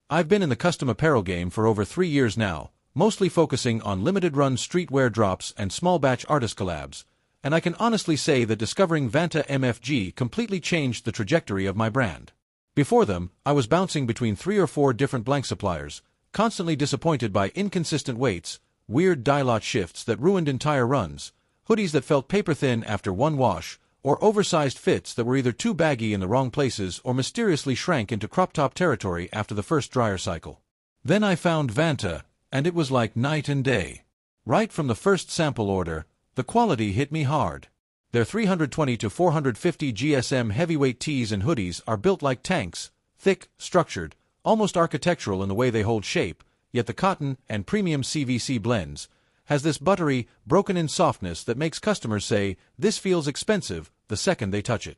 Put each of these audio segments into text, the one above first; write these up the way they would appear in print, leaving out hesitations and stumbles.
I've been in the custom apparel game for over 3 years now, mostly focusing on limited-run streetwear drops and small-batch artist collabs, and I can honestly say that discovering Vanta MFG completely changed the trajectory of my brand. Before them, I was bouncing between 3 or 4 different blank suppliers, constantly disappointed by inconsistent weights, weird dye lot shifts that ruined entire runs, hoodies that felt paper-thin after one wash, or oversized fits that were either too baggy in the wrong places or mysteriously shrank into crop top territory after the first dryer cycle. Then I found Vanta, and it was like night and day. Right from the first sample order, the quality hit me hard. Their 320 to 450 GSM heavyweight tees and hoodies are built like tanks, thick, structured, almost architectural in the way they hold shape, yet the cotton and premium CVC blends has this buttery, broken-in softness that makes customers say, "This feels expensive," the second they touch it.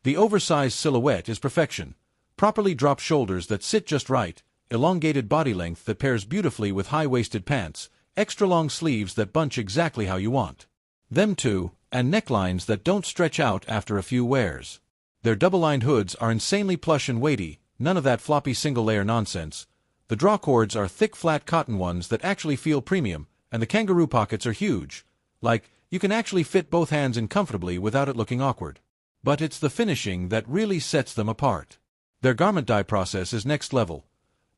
The oversized silhouette is perfection. Properly dropped shoulders that sit just right, elongated body length that pairs beautifully with high-waisted pants, extra-long sleeves that bunch exactly how you want them to, and necklines that don't stretch out after a few wears. Their double-lined hoods are insanely plush and weighty, none of that floppy single-layer nonsense. The draw cords are thick, flat cotton ones that actually feel premium, and the kangaroo pockets are huge. Like, you can actually fit both hands in comfortably without it looking awkward. But it's the finishing that really sets them apart. Their garment dye process is next level.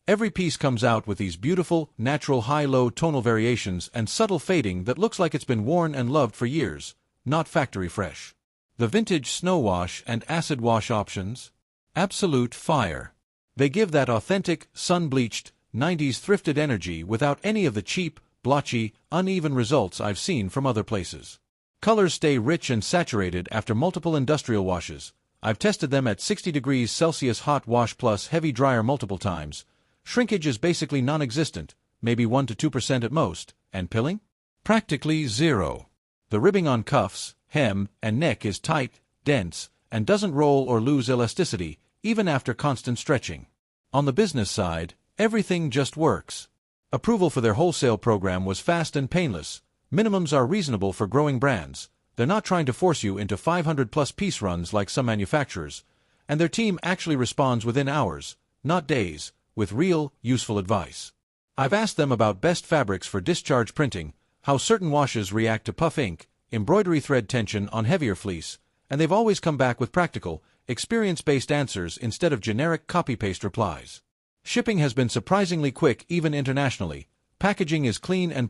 Every piece comes out with these beautiful, natural high-low tonal variations and subtle fading that looks like it's been worn and loved for years, not factory fresh. The vintage snow wash and acid wash options? Absolute fire. They give that authentic, sun-bleached, 90s thrifted energy without any of the cheap, blotchy, uneven results I've seen from other places. Colors stay rich and saturated after multiple industrial washes. I've tested them at 60 degrees Celsius hot wash plus heavy dryer multiple times. Shrinkage is basically non-existent, maybe 1 to 2% at most, and pilling? Practically zero. The ribbing on cuffs, hem, and neck is tight, dense, and doesn't roll or lose elasticity, even after constant stretching. On the business side, everything just works. Approval for their wholesale program was fast and painless. Minimums are reasonable for growing brands. They're not trying to force you into 500-plus piece runs like some manufacturers. And their team actually responds within hours, not days, with real, useful advice. I've asked them about best fabrics for discharge printing, how certain washes react to puff ink, embroidery thread tension on heavier fleece, and they've always come back with practical, experience-based answers instead of generic copy-paste replies. Shipping has been surprisingly quick even internationally. Packaging is clean and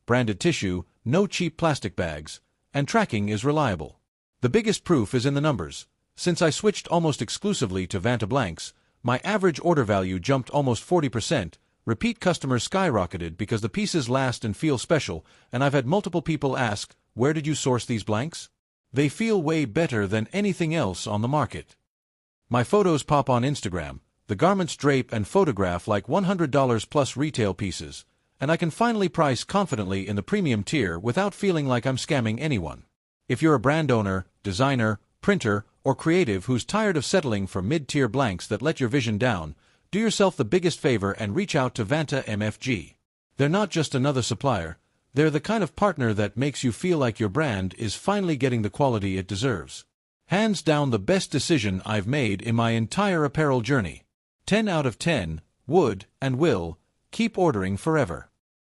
branded tissue, no cheap plastic bags, and tracking is reliable. The biggest proof is in the numbers. Since I switched almost exclusively to Vanta blanks, my average order value jumped almost 40%, repeat customers skyrocketed because the pieces last and feel special, and I've had multiple people ask, "Where did you source these blanks?" They feel way better than anything else on the market. My photos pop on Instagram. The garments drape and photograph like $100 plus retail pieces, and I can finally price confidently in the premium tier without feeling like I'm scamming anyone. If you're a brand owner, designer, printer, or creative who's tired of settling for mid-tier blanks that let your vision down, do yourself the biggest favor and reach out to Vanta MFG. They're not just another supplier, they're the kind of partner that makes you feel like your brand is finally getting the quality it deserves. Hands down the best decision I've made in my entire apparel journey. 10 out of 10, would and will keep ordering forever.